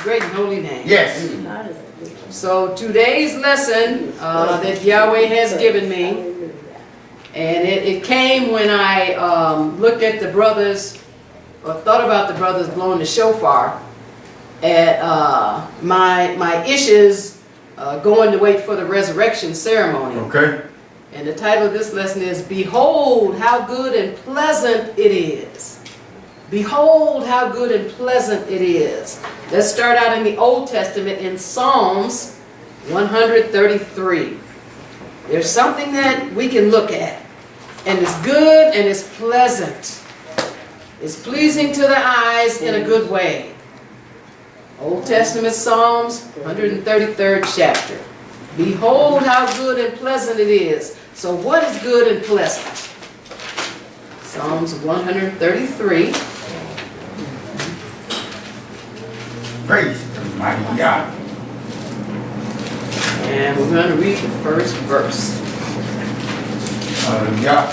great and holy name. Yes. So today's lesson that Yahweh has given me, and it came when I looked at the brothers, or thought about the brothers blowing the shofar at my Iysh's going to wait for the resurrection ceremony. Okay. And the title of this lesson is, Behold how good and pleasant it is. Behold how good and pleasant it is. Let's start out in the Old Testament in Psalms 133. There's something that we can look at, and it's good and it's pleasant. It's pleasing to the eyes in a good way. Old Testament Psalms 133rd chapter. Behold how good and pleasant it is. So what is good and pleasant? Psalms 133. Praise the mighty God. And we're going to read the first verse. Hallelujah.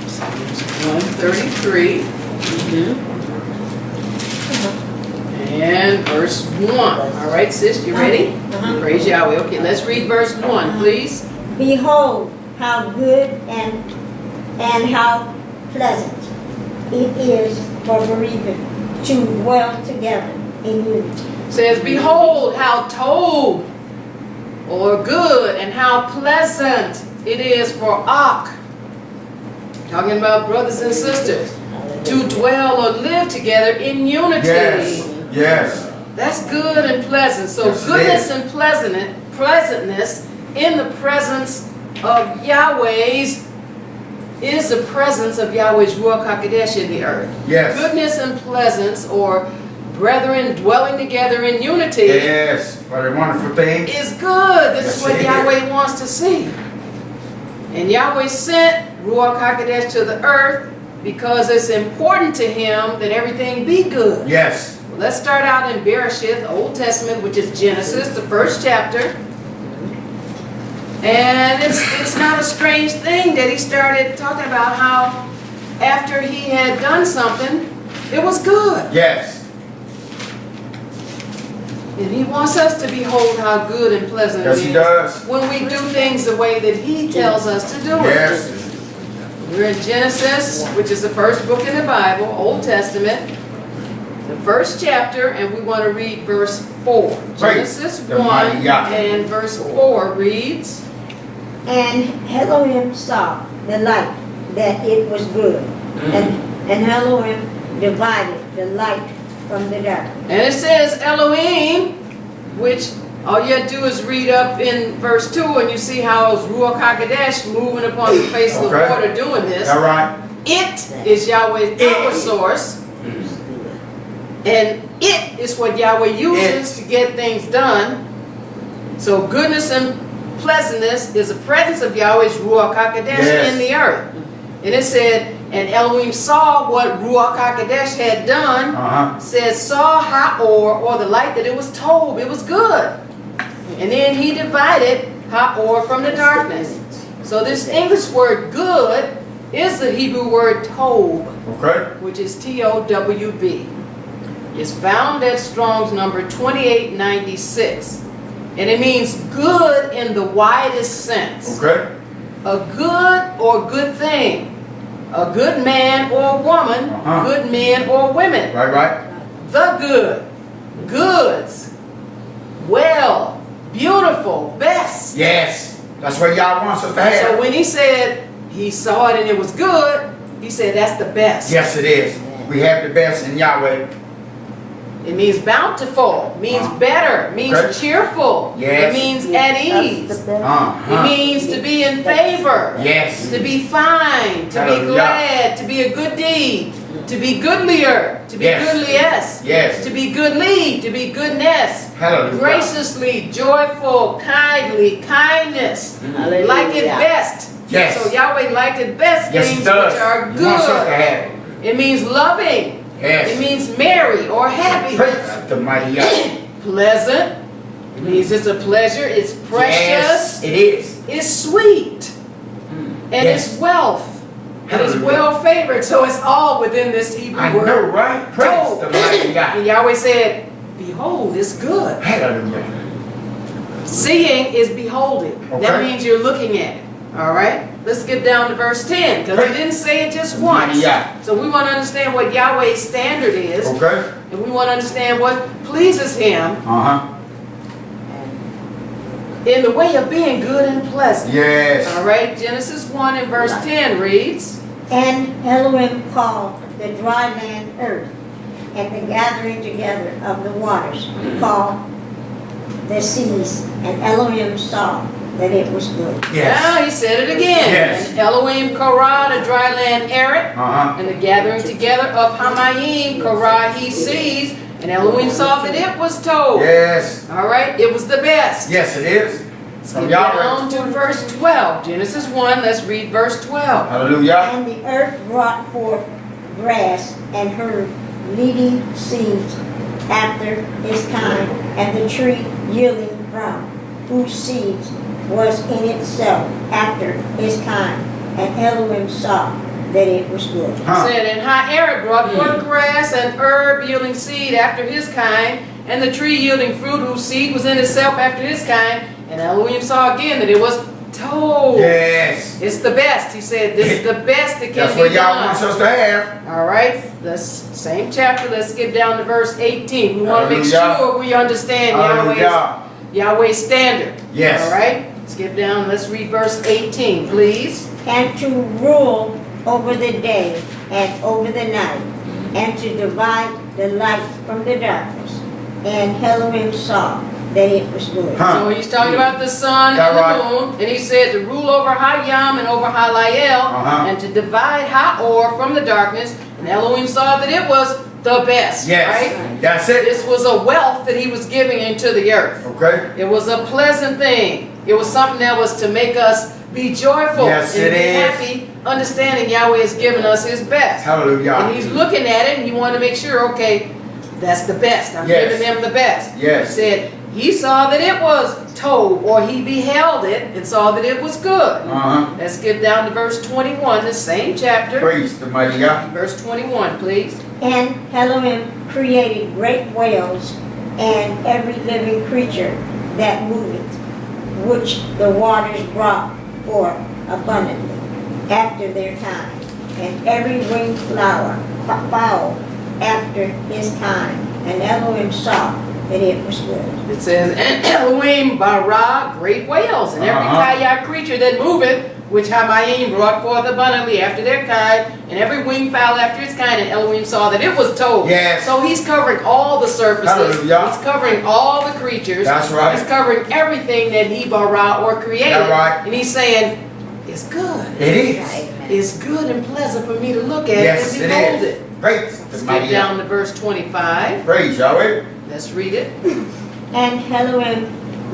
Psalms 133. And verse 1. All right, sis, you ready? Praise Yahweh. Okay, let's read verse 1, please. Behold, how good and how pleasant it is for believers to dwell together in unity. It says, behold how tov, or good, and how pleasant it is for Ak, talking about brothers and sisters, to dwell or live together in unity. Yes. Yes. That's good and pleasant. So Yes, goodness and pleasantness in the presence of Yahweh's is the presence of Yahweh's Ruach HaKodesh in the earth. Yes. Goodness and pleasance, or brethren dwelling together in unity, Yes. What a wonderful thing. is good. This is Yes, what it Yahweh wants to see. And Yahweh sent Ruach HaKodesh to the earth because it's important to him that everything be good. Yes. Let's start out in Bereshith, the Old Testament, which is Genesis, the first chapter. And it's not a strange thing that he started talking about how after he had done something, it was good. Yes. And he wants us to behold how good and pleasant Yes, it he is does. when we do things the way that he tells us to do it. Yes. We're in Genesis, which is the first book in the Bible, Old Testament. The first chapter, and we want to read verse 4. Genesis 1 and verse 4 reads, And Elohim saw the light, that it was good. And Elohim divided the light from the darkness. and it says Elohim, which all you have to do is read up in verse 2, and you see how it's Ruach HaKodesh moving upon the face of the water doing this. All right. It is Yahweh's power source. And it is what Yahweh uses to get things done. So goodness and pleasantness is the presence of Yahweh's Ruach HaKodesh in the earth. And it said, and Elohim saw what Ruach HaKodesh had done. Says, saw Ha'or, or the light, that it was tov, it was good. And then he divided Ha'or from the darkness. So this English word good is the Hebrew word tov, which is T-O-W-B. It's found at Strong's number 2896. And it means good in the widest sense. A good or good thing. A good man or woman. Good men or women. The good. Goods. Well. Beautiful. Best. Yes. That's what God wants us to have. So when he said he saw it and it was good, he said that's the best. Yes, it is. We have the best in Yahweh. It means bountiful, means better, means cheerful. Yes. It means at ease. It means to be in favor. Yes. To be fine, to be glad, to be a good deed, to be goodlier, to be goodliest, to be goodly, to be goodness, graciously, joyful, kindly, kindness, like it best. Yes. So Yahweh liked it best, things which are He wants us to good. have it. It means loving. Yes. It means merry or happy. Praise the mighty God. Pleasant. It means it's a pleasure. It's precious. Yes, it is. It's sweet. And it's wealth. And it's well favored, so it's all within this Hebrew I word. know, right? Praise the mighty God. And Yahweh said, behold, it's good. Hallelujah. Seeing is beholding. Okay. That means you're looking at it. All right? Let's get down to verse 10, because he didn't say it just once. Yeah. So we want to understand what Yahweh's standard is, Okay. and we want to understand what pleases him Uh-huh. in the way of being good and pleasant. Yes. All right? Genesis 1 and verse 10 reads, And Elohim called the dry land earth, and the gathering together of the waters he called the seas. And Elohim saw that it was good. Yes. Now he said it again. Yes. And Elohim korah the dry land Eret, Uh-huh. and the gathering together of Hamayim korah he sees. And Elohim saw that it was told. Yes. All right? It was the best. Yes, it is. From Get Yahweh. down to verse 12. Genesis 1, let's read verse 12. Hallelujah. And the earth brought forth grass and herb, leading seeds after its kind, and the tree yielding fruit, whose seeds was in itself after its kind. And Elohim saw that it was good. Huh. Said, and Eret brought forth grass and herb yielding seed after his kind, and the tree yielding fruit whose seed was in itself after his kind. And Elohim saw again that it was told. Yes. It's the best. He said, this is the best that can That's be what y'all wants done. us to have. All right, this same chapter, let's skip down to verse 18. We want to make Hallelujah. sure we understand Hallelujah. Yahweh's standard. Yes. All right, skip down, let's read verse 18, please. And to rule over the day and over the night, and to divide the light from the darkness. And Elohim saw that it was good. Huh. So he's talking about the sun That and the right. moon, and he said to rule over Yowm and over Layil, Uh-huh. and to divide Or from the darkness. And Elohim saw that it was the best. Yes. Right? That's it. This was a wealth that he was giving into the earth. Okay. It was a pleasant thing. It was something that was to make us be joyful Yes, and it be is. happy, understanding Yahweh has given us his best. Hallelujah. And he's looking at it and he wanted to make sure, okay, that's the best. I'm Yes. giving them the best. Yes. He said he saw that it was told, or he beheld it and saw that it was good. Uh-huh. Let's get down to verse 21, the same chapter. Praise the mighty God. Verse 21, please. And Elohim created great whales and every living creature that moveth, which the waters brought forth abundantly after their kind, and every winged fowl after his kind. And Elohim saw that it was good. It says, and Elohim bara great whales, and every Uh-huh. kayak creature that moveth, which Hamayim brought forth abundantly after their kind, and every winged fowl after its kind, and Elohim saw that it was told. Yes. So he's covering all the surfaces. Hallelujah. He's covering all the creatures. That's right. He's covering everything that he bara or created. That's right. And he's saying, it's good. It is. It's good and pleasant for me to look at Yes, and it behold is. it. Praise the Skip mighty down God. to verse 25. Praise Yahweh. Let's read it. And Elohim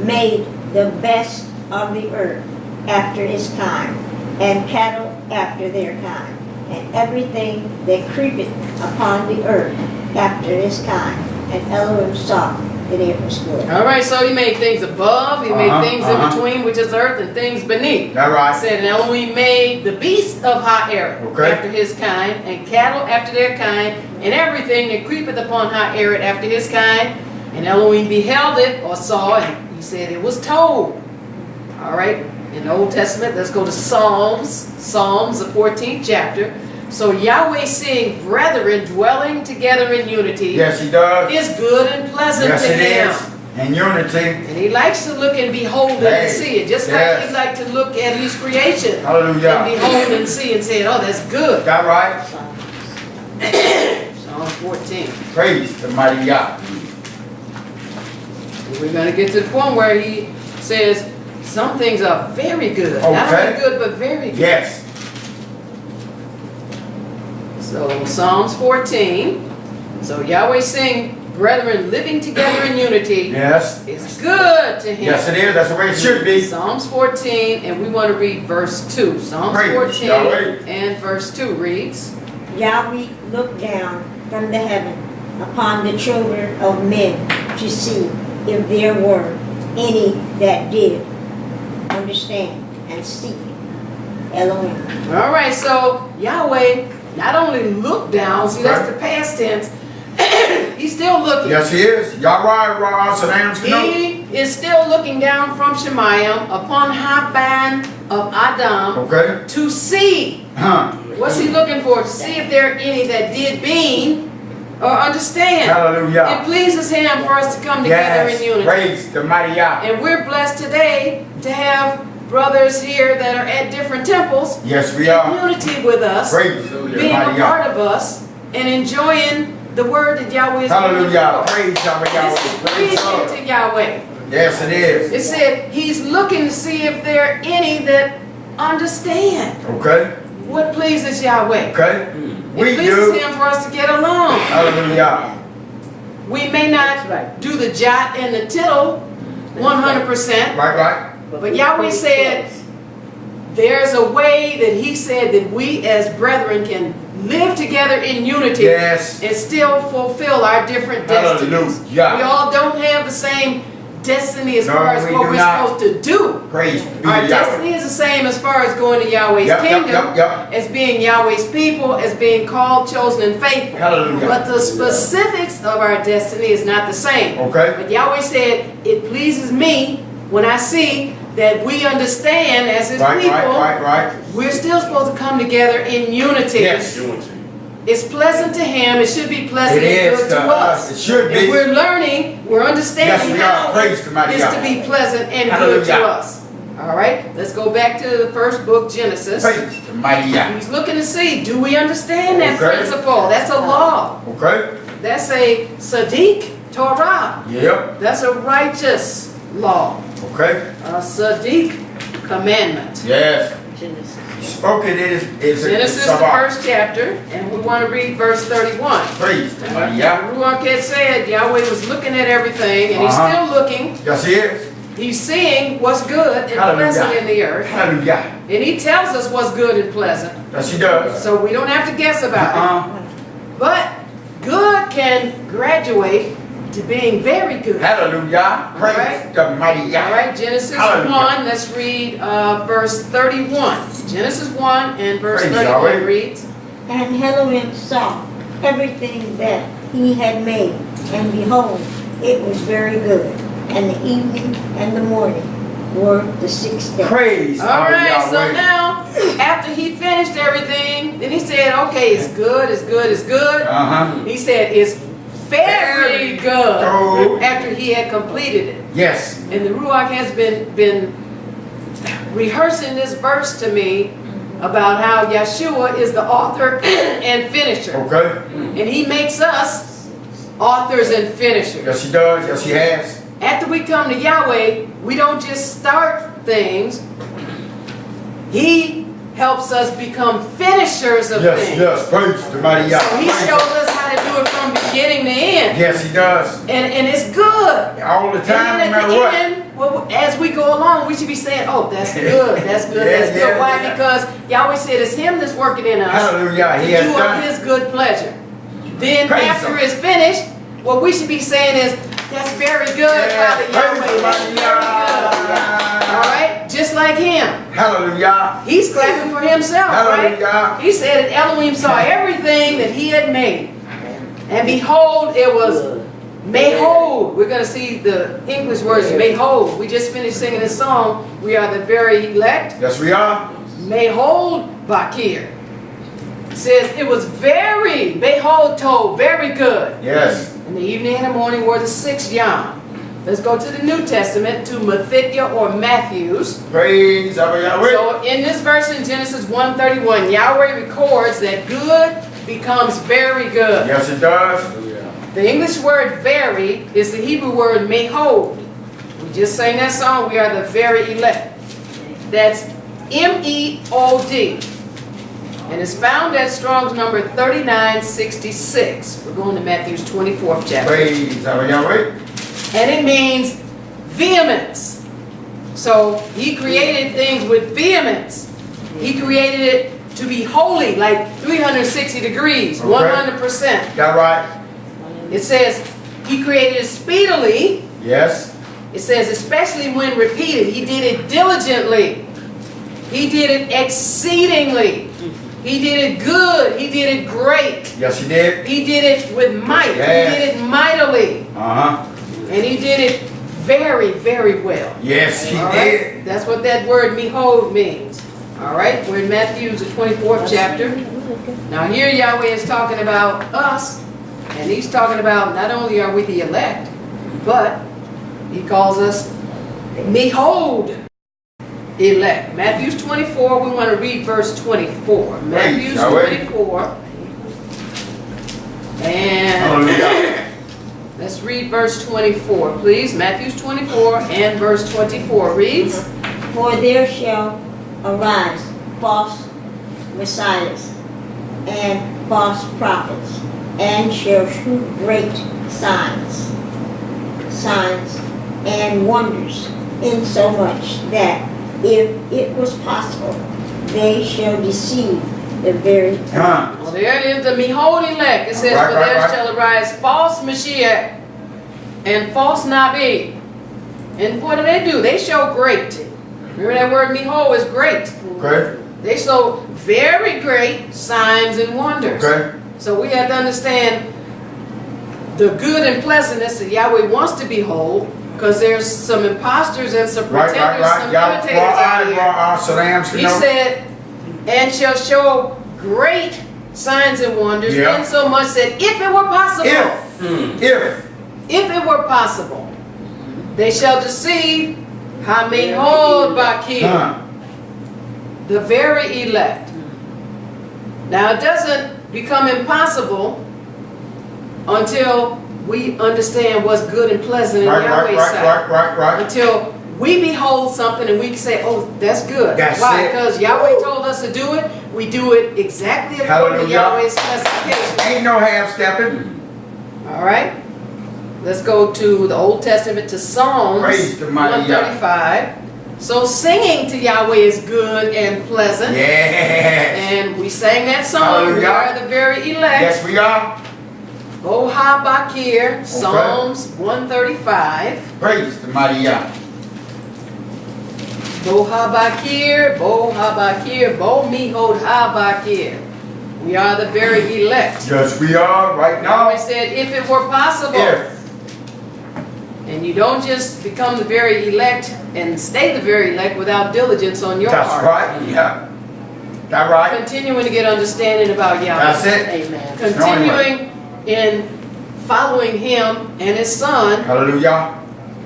made the best of the earth after its kind, and cattle after their kind, and everything that creepeth upon the earth after its kind. And Elohim saw that it was good. All right, so he made things above, he made Uh-huh, things in between, which is earth, and things beneath. That I right. said, and Elohim made the beasts of Eret Okay. after his kind, and cattle after their kind, and everything that creepeth upon Eret after his kind. And Elohim beheld it, or saw, and he said it was told. All right, in the Old Testament, let's go to Psalms, the 14th chapter. So Yahweh seeing brethren dwelling together in unity Yes, he does. is good and pleasant Yes, to it him. is. In unity. And he likes to look and behold it Hey, and see it. Just like yes. he liked to look at his creation and Hallelujah. behold and see and say, oh, that's good. That right. Psalm 14. Praise the mighty God. We're going to get to the point where he says some things are very good. Not Okay. only good, but very good. Yes. So Psalms 14. So Yahweh saying, brethren living together in unity Yes. is good to him. Yes, it is. That's the way it should be. Psalms 14, and we want to read verse 2. Psalms Praise 14 Yahweh. and verse 2 reads, Yahweh looked down from the heaven upon the children of men to see if there were any that did understand and seek Elohim. All right, so Yahweh not only looked down, see that's the past tense, he's still looking. Yes, he is. Yahweh, He is still looking down from Shemayim upon Haban of Adam okay. to see. What's he looking for? To see if there are any that did being or understand. Hallelujah. It pleases him for us to come together in unity. Praise the mighty Yah. And we're blessed today to have brothers here that are at different temples. Yes, we in are. unity with us. Praise the being mighty a Yah. part of us and enjoying the word that Yahweh is Hallelujah. bringing Praise Yahweh. forth. This is Praise God. pleasing to Yahweh. Yes, it is. It said he's looking to see if there are any that understand Okay. what pleases Yahweh. Okay. It We pleases do. him for us to get along. Hallelujah. We may not do the jot and the tittle 100%, Right. but Yahweh said there's a way that he said that we as brethren can live together in unity Yes. and still fulfill our different destinies. Hallelujah. We all don't have the same destiny as No, far as we what do we're not. supposed to do. Praise be Our to destiny Yahweh. is the same as far as going to Yahweh's kingdom, Yep. as being Yahweh's people, as being called, chosen, and faithful. Hallelujah. But the specifics of our destiny is not the same. Okay. But Yahweh said, it pleases me when I see that we understand as his people, Right. we're still supposed to come together in unity. Yes. It's pleasant to him. It should be pleasant It and is good to to us. us. It should And be. we're learning, we're understanding Yes, we are. how Praise the mighty it's God. to be pleasant and good to Hallelujah. us. All right, let's go back to the first book, Genesis. Praise the mighty Yah. He's looking to see, do we understand that Okay. principle? That's a law. Okay. That's a Sadiq Torah. Yep. That's a righteous law. Okay. A Sadiq commandment. Yes. Genesis. Spoken it is Genesis, the Shabbat. first chapter, and we want to read verse 31. Praise the mighty Yah. Ruach had said Yahweh was looking at everything, and he's still looking. Yes, he is. He's seeing what's good and Hallelujah. pleasant in the earth. Hallelujah. And he tells us what's good and pleasant. Yes, he does. So we don't have to guess about it. But good can graduate to being very good. Hallelujah. Praise Alright. the mighty Yah. All right, Genesis Hallelujah. 1, let's read verse 31. Genesis 1 and verse Praise 31 Yahweh. reads, And Elohim saw everything that he had made, and behold, it was very good. And the evening and the morning were the sixth day. Praise all our right, so Yahweh. now, after he finished everything, then he said, okay, it's good, it's good, it's good. He said, it's very good. Good. After he had completed it. Yes. And the Ruach has been rehearsing this verse to me about how Yahshua is the author and finisher. Okay. And he makes us authors and finishers. Yes, he does. Yes, he has. After we come to Yahweh, we don't just start things. He helps us become finishers of things. Yes. Praise the mighty Yah. So he shows us how to do it from beginning to end. Yes, he does. And it's good. All the time, And no then at matter the what. end, well, as we go along, we should be saying, oh, that's good, that's good, Yeah, that's good. yeah, Why? yeah. Because Yahweh said it's him that's working in us. Hallelujah. He to has do of done it. his good pleasure. Then Praise after him. it's finished, what we should be saying is, that's very good, Father Praise Yahweh. the That's mighty very good. Yah. All right? Just like him. Hallelujah. He's clapping for himself, right? Hallelujah. He said that Elohim saw everything that he had made. And behold, it was Behold. We're going to see the English words, behold. We just finished singing this song. We are the very elect. Yes, we are. Behold, Bakir. It says it was very, behold, told, very good. Yes. In the evening and the morning were the sixth Yom. Let's go to the New Testament, to Matthew or Matthew's. Praise our Yahweh. So in this verse in Genesis 1:31, Yahweh records that good becomes very good. Yes, it does. The English word very is the Hebrew word mehold. We just sang that song, we are the very elect. That's M-E-O-D. And it's found at Strong's number 3966. We're going to Matthew's 24th chapter. Praise our Yahweh. And it means vehemence. So he created things with vehemence. He created it to be holy, like 360 degrees, Okay. 100%. Got right. It says he created it speedily. Yes. It says especially when repeated. He did it diligently. He did it exceedingly. He did it good. He did it great. Yes, he did. He did it with might. Yes. He did it mightily. And he did it very, very well. Yes, he All did. right? That's what that word behold means. All right, we're in Matthew, the 24th chapter. Now here Yahweh is talking about us, and he's talking about not only are we the elect, but he calls us behold elect. Matthew 24, we want to read verse 24. Matthew 24. And Hallelujah. let's read verse 24, please. Matthew 24 and verse 24 reads, For there shall arise false messiahs and false prophets, and shall shew great signs and wonders, insomuch that if it was possible, they shall deceive the very well, there it is, the behold elect. It says, Right, for right, there right. shall arise false Mashiach and false Nabi. And what do? They show great. Remember that word behold is great. Okay. They show very great signs and wonders. Okay. So we have to understand the good and pleasantness that Yahweh wants to behold, because there's some imposters and some pretenders, some imitators out here. He said, and shall show great signs and wonders, Yeah. insomuch that if it were possible, if it were possible, they shall deceive Hamihod Bakir, the very elect. Now it doesn't become impossible until we understand what's good and pleasant in Yahweh's sight. Right. Until we behold something and we can say, oh, that's good. That's Why? it. Because Yahweh told us to do it. We do it exactly according to Yahweh's specifications. Ain't no half-stepping. All right. Let's go to the Old Testament, to Psalms Praise the mighty 135. So singing to Yahweh is good and pleasant. Yes. And we sang that song. Hallelujah. We are the very elect. Yes, we are. Boha Bakir, Psalms 135. Praise the mighty Yah. Boha Bakir, Boha Bakir, Bo Mihod Ha Bakir. We are the very elect. Yes, we are right Yahweh now. said, if it were possible. If. And you don't just become the very elect and stay the very elect without diligence on your That's part. right. Yeah. That's right. Continuing to get understanding about Yahweh. That's it. Amen. Continuing in following him and his son. Hallelujah.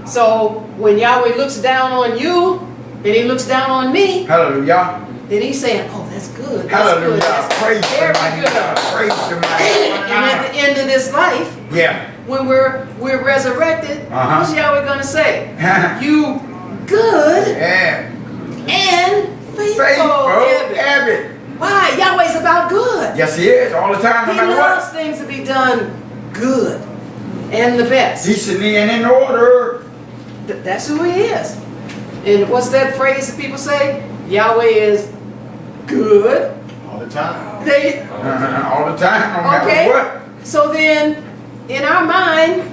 So when Yahweh looks down on you and he looks down on me, Hallelujah. then he's saying, oh, that's good. That's Hallelujah. good. That's Praise the very mighty good. God. Praise the mighty And at the end of this life, Yeah. when we're resurrected, what's Yahweh going to say? You good Yeah. and faithful Evan. Abbott. Why? Yahweh's about good. Yes, he is. All the time, no He matter loves what. things to be done good and the best. Decently and in order. That's who he is. And what's that phrase that people say? Yahweh is good. All the time. They, All the time, no matter Okay. what. so then, in our mind,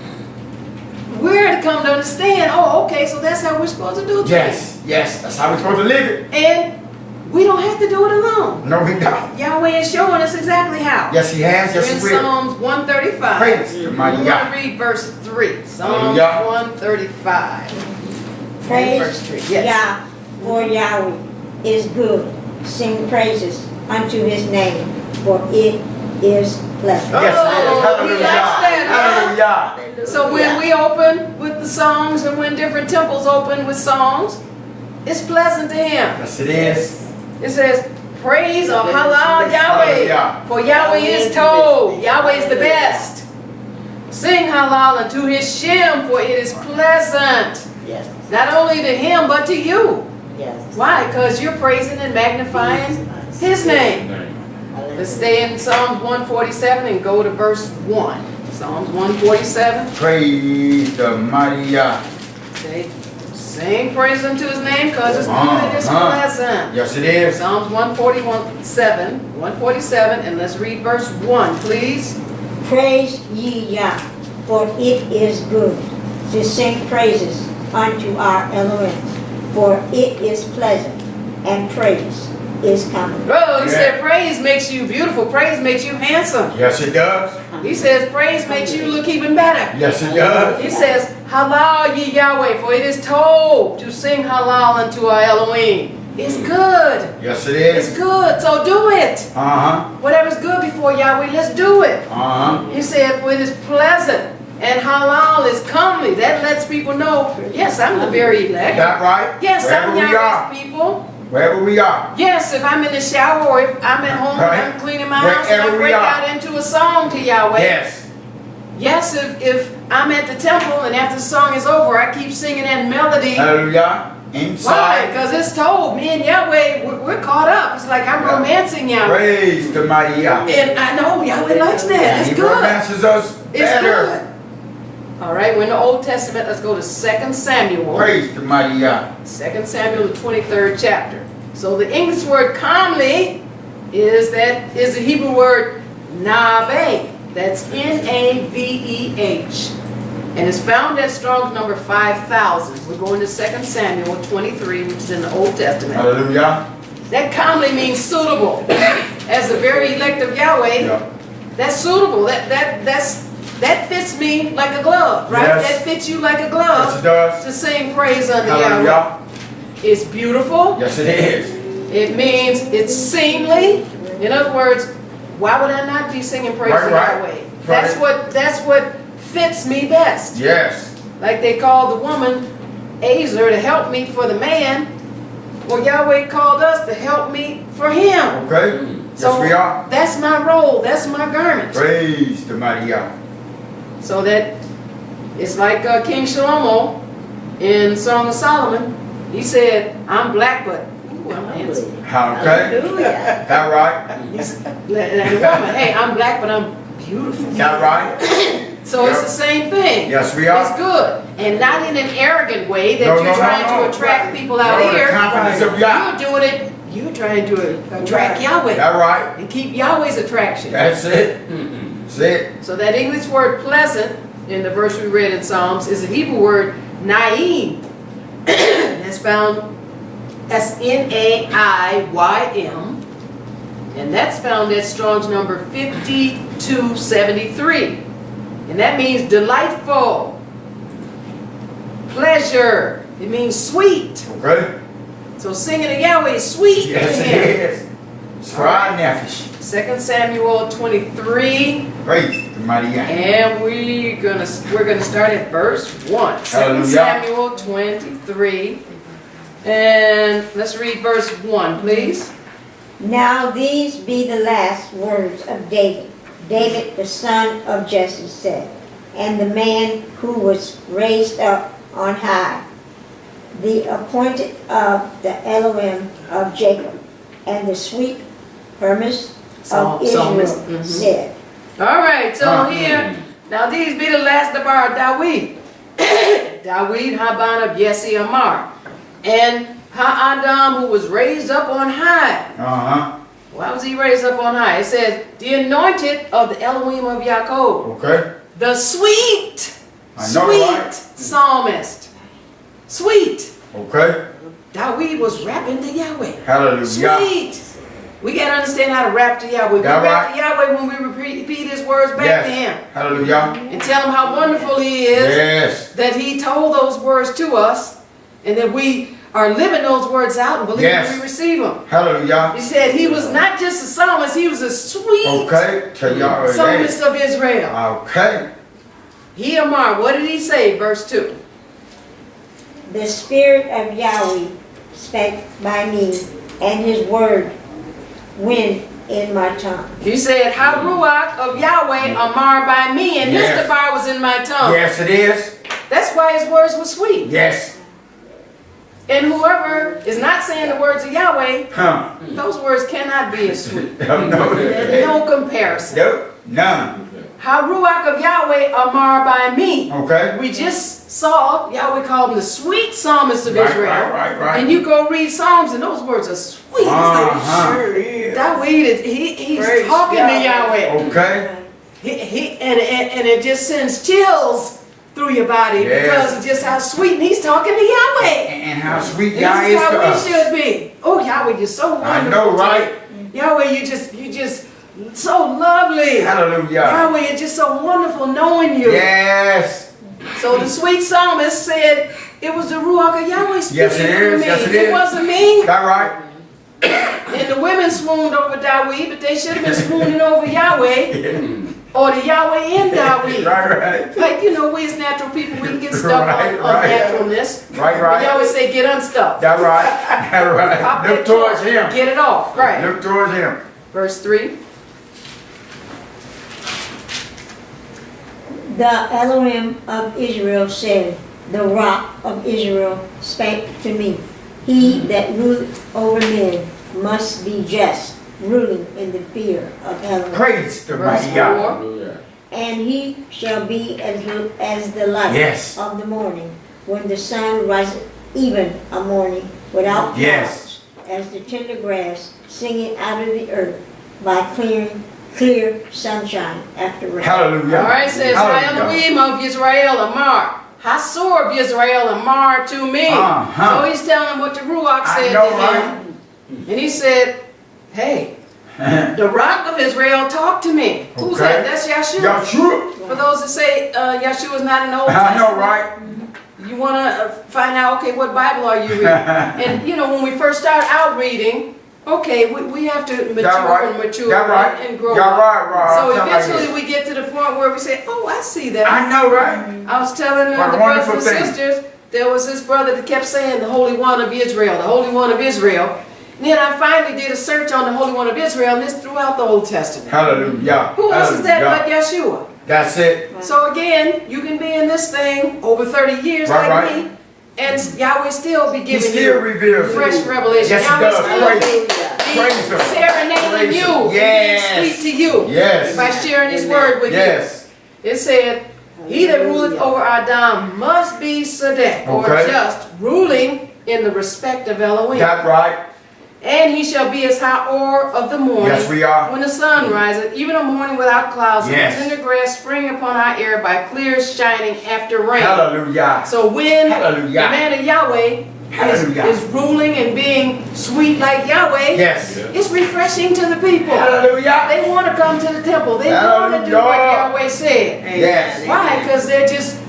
we're to come to understand, oh, okay, so that's how we're supposed to do things. Yes, that's how we're supposed to live it. And we don't have to do it alone. No, we don't. Yahweh is showing us exactly how. Yes, he has. We're Yes, in he will. Psalms 135. Praise the mighty We God. want to read verse 3. Psalms Hallelujah. 135. Praise Verse 3. Yes. Yah, for Yahweh is good. Sing praises unto his name, for it is pleasant. Oh, Yes, it is. he likes that, huh? Hallelujah. So when we open with the songs and when different temples open with songs, it's pleasant to him. Yes, it is. It says, praise or halal Yahweh. Hallelujah. For Yahweh is told. Yahweh is the best. Sing halal unto his Shem, for it is pleasant. Yes, Not only to him, but to you. yes. Why? Because you're praising and magnifying his name. Let's stay in Psalms 147 and go to verse 1. Psalms 147. Praise the mighty Yah. Say, sing praise unto his name because it's good and it's pleasant. Yes, it is. Psalms 147, and let's read verse 1, please. Praise ye Yah, for it is good to sing praises unto our Elohim, for it is pleasant, and praise is coming. Oh, he said praise makes you beautiful. Praise makes you handsome. Yes, it does. He says praise makes you look even better. Yes, it does. He says, Halal ye Yahweh, for it is told to sing halal unto our Elohim. It's good. Yes, it is. It's good. So do it. Whatever's good before Yahweh, let's do it. He said, for it is pleasant and halal is comely. That lets people know, yes, I'm the very elect. That right? Yes, Wherever I'm we are. Yahweh's people. Wherever we are. Yes, if I'm in the shower or if I'm at home and I'm cleaning my house and I Wherever we break are. out into a song to Yahweh. Yes. Yes, if I'm at the temple and after the song is over, I keep singing that melody. Hallelujah. Why? Inside. Because it's told, me and Yahweh, we're caught up. It's like I'm romancing Yahweh. Praise the mighty Yahweh. And I know Yahweh likes that. It's He good. romances us It's better. good. All right, we're in the Old Testament. Let's go to 2 Samuel. Praise the mighty Yahweh. 2 Samuel, the 23rd chapter. So the English word calmly is the Hebrew word naveh. That's N-A-V-E-H. And it's found at Strong's number 5,000. We're going to 2 Samuel 23, which is in the Old Testament. Hallelujah. That calmly means suitable. As the very elect of Yahweh, that's suitable. That fits me like a glove, right? Yes. That fits you like a Yes, glove it does. to sing praise unto Yahweh. Hallelujah. It's beautiful. Yes, it is. It means it's seemly. In other words, why would I not be singing praise to Yahweh? That's what fits me best. Yes. Like they called the woman Azer to help me for the man. Well, Yahweh called us to help me for him. Okay. So Yes, we are. that's my role. That's my garment. Praise the mighty Yahweh. So that it's like King Shelomah in Song of Solomon. He said, I'm black, but ooh, I'm handsome. Okay. Hallelujah. That right? And the woman, hey, I'm black, but I'm beautiful. That right? So it's the same thing. Yes, we are. It's good. And not in an arrogant way that you're trying to attract people out No, here. the confidence of Yahweh. You're doing it, you're trying to attract Yahweh. That right? And keep Yahweh's attraction. That's it. That's it. So that English word pleasant in the verse we read in Psalms is the Hebrew word naim. That's found as Naiyim. And that's found at Strong's number 5273. And that means delightful, pleasure. It means sweet. Okay. So singing to Yahweh is sweet. Yes, to it him. is. It's right nefesh. 2 Samuel 23. Praise the mighty Yahweh. And we're gonna start at verse 1. 2 Hallelujah. Samuel 23. And let's read verse 1, please. Now these be the last words of David. David, the son of Jesse, said, and the man who was raised up on high, the appointed of the Elohim of Jacob, and the sweet promise of Israel, said. All right, so here, now these be the last of our Dawid. Dawid, Haban of Yesi Amar. And Ha-Adam, who was raised up on high. Why was he raised up on high? It says, the anointed of the Elohim of Yaakov. Okay. The sweet right? psalmist. Sweet. Okay. Dawid was rapping to Yahweh. Hallelujah. Sweet. We got to understand how to rap to Yahweh. We rap to Yahweh when we repeat his words back to him. Hallelujah. And tell him how wonderful he is. Yes. That he told those words to us. And that we are living those words out and believe that we receive them. Hallelujah. He said he was not just a psalmist, he was a sweet psalmist of Israel. Okay. He Amar, what did he say? Verse 2. The Spirit of Yahweh spake by me, and his word went in my tongue. He said, Ha Ruach of Yahweh Amar by me, and this debar was in my tongue. Yes, it is. That's why his words were sweet. Yes. And whoever is not saying the words of Yahweh, those words cannot be as sweet. There's no comparison. Nope. None. Ha Ruach of Yahweh Amar by me. Okay. We just saw Yahweh called him the sweet psalmist of Israel. Right. And you go read Psalms and those words are sweet. Sure is. Dawid, he's talking to Yahweh. Okay. And it just sends chills through your body because of just how sweet. And he's talking to Yahweh. And how sweet This Yah is is to how we us. should be. Oh, Yahweh, you're so wonderful. I know, right? Yahweh, you just so lovely. Hallelujah. Yahweh, it's just so wonderful knowing you. Yes. So the sweet psalmist said it was the Ruach of Yahweh speaking Yes, it through is. me. Yes, it It is. wasn't me. That right? And the women swooned over Dawid, but they should have been swooning over Yahweh or the Yahweh in Dawid. Right. Like, you know, we as natural people, we can get stuck on naturalness. Right. But Yahweh say, get unstuck. That right. That right. Pop Look that towards torch, him. get it off. Right. Look towards him. Verse 3. The Elohim of Israel said, the rock of Israel spake to me. He that ruleth over men must be just, ruling in the fear of Elohim. Praise the Verse mighty Yah. 4. And he shall be as the light Yes. of the morning, when the sun riseth, even a morning without clouds, Yes. as the tender grass singing out of the earth by clear sunshine after rain. Hallelujah. All right, says, Hallelujah. Elohim of Israel Amar. Hasor of Israel Amar to me. Uh-huh. So he's telling him what the Ruach I said know, to right? him. And he said, hey, the rock of Israel talked to me. Who's Okay. that? That's Yahshua. Yahshua. For those that say Yahshua is not in the Old I Testament. know, right? You want to find out, okay, what Bible are you reading? And, you know, when we first start out reading, okay, we have to mature and mature and grow up. Right. So eventually we get to the point where we say, oh, I see that. I know, right? I was telling What a the brothers and wonderful thing. sisters, there was this brother that kept saying the Holy One of Israel, the Holy One of Israel. And then I finally did a search on the Holy One of Israel, and it's throughout the Old Testament. Hallelujah. Who else is that but Yahshua? That's it. So again, you can be in this thing over 30 years Right. me, and Yahweh still be He giving still you reveals fresh it. revelation. Yes, he Yahweh does. still Praise him. serenading Praise you, him. Yes. being sweet to you, Yes. by sharing His word with you. Yes. It said, he that ruleth over Adam must be Sadek, or Okay. just, ruling in the respect of Elohim. That right. And he shall be as Ha'or of the morning, Yes, we are. when the sun riseth, even a morning without clouds, Yes. and the grass spring upon our air by clear shining after rain. Hallelujah. So when Hallelujah. the man of Yahweh Hallelujah. is ruling and being sweet like Yahweh, Yes. it's refreshing to the people. Hallelujah. They want to come to the temple. They want to do what Hallelujah. Yahweh said. Yes. Why? Because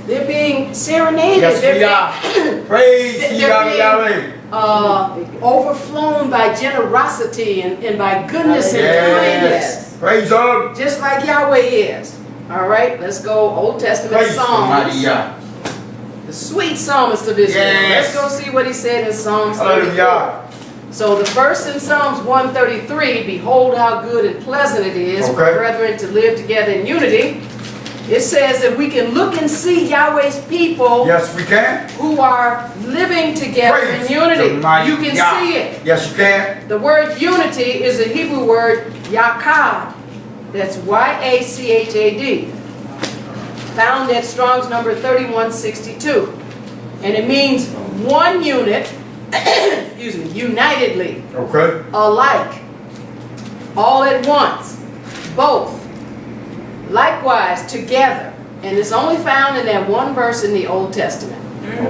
they're being serenaded. Yes, they're we are. Praise ye they're being- Yahweh. overflown by generosity and by goodness and kindness. Yes. Praise Him. Just like Yahweh is. All right, let's go Old Testament Praise the mighty Psalms. Yah. The sweet psalmist of Israel. Yes. Let's go see what he said in Psalms 34. Hallelujah. So the verse in Psalms 133, behold how good and pleasant it is for Okay. brethren to live together in unity. It says that we can look and see Yahweh's people Yes, we can. who are living together Praise in unity. the mighty You can Yah. see it. Yes, you can. The word unity is a Hebrew word yakad. That's Y-A-C-H-A-D. Found at Strong's number 3162. And it means one unit, excuse me, unitedly, Okay. alike, all at once, both, likewise, together. And it's only found in that one verse in the Old Testament,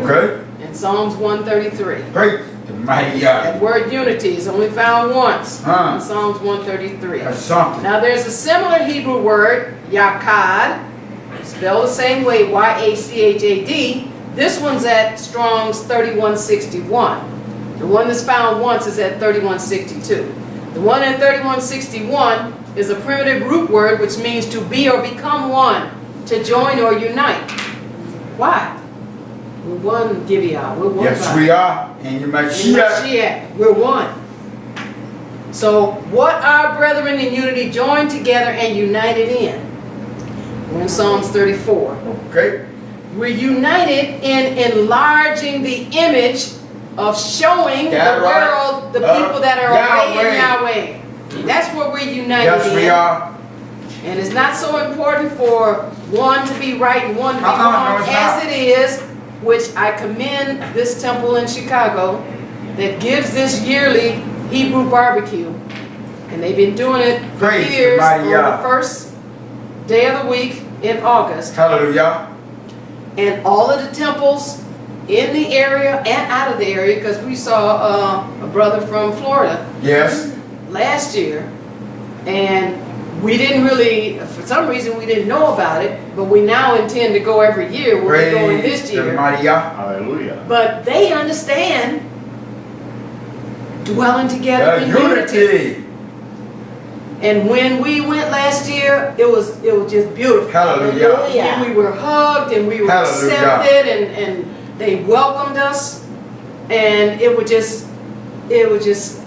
Okay. in Psalms 133. Praise the mighty Yah. That word unity is only found once in Psalms 133. That's something. Now there's a similar Hebrew word, yakad, spelled the same way, Y-A-C-H-A-D. This one's at Strong's 3161. The one that's found once is at 3162. The one at 3161 is a primitive root word which means to be or become one, to join or unite. Why? We're one Gibeah. We're one Yes, body. we are. And you might see that. Mashiach, we're one. So what our brethren in unity joined together and united in? We're in Psalms 34. Okay. We're united in enlarging the image of showing Yeah, the right. world the people that are obeying Yahweh. Yahweh. That's what we're united Yes, in. we are. And it's not so important for one to be right and one to be No, wrong it's as not. it is, which I commend this temple in Chicago that gives this yearly Hebrew barbecue. And they've been doing it for Praise the years mighty on Yah. the first day of the week in August. Hallelujah. And all of the temples in the area and out of the area, because we saw a brother from Florida Yes. last year, and we didn't really, for some reason we didn't know about it, but we now intend to go every year. We're going this Praise year. the mighty Yah. Hallelujah. But they understand dwelling together in unity. Unity. And when we went last year, it was just beautiful. Hallelujah. And we were hugged and we were Hallelujah. accepted, and they welcomed us, and it was just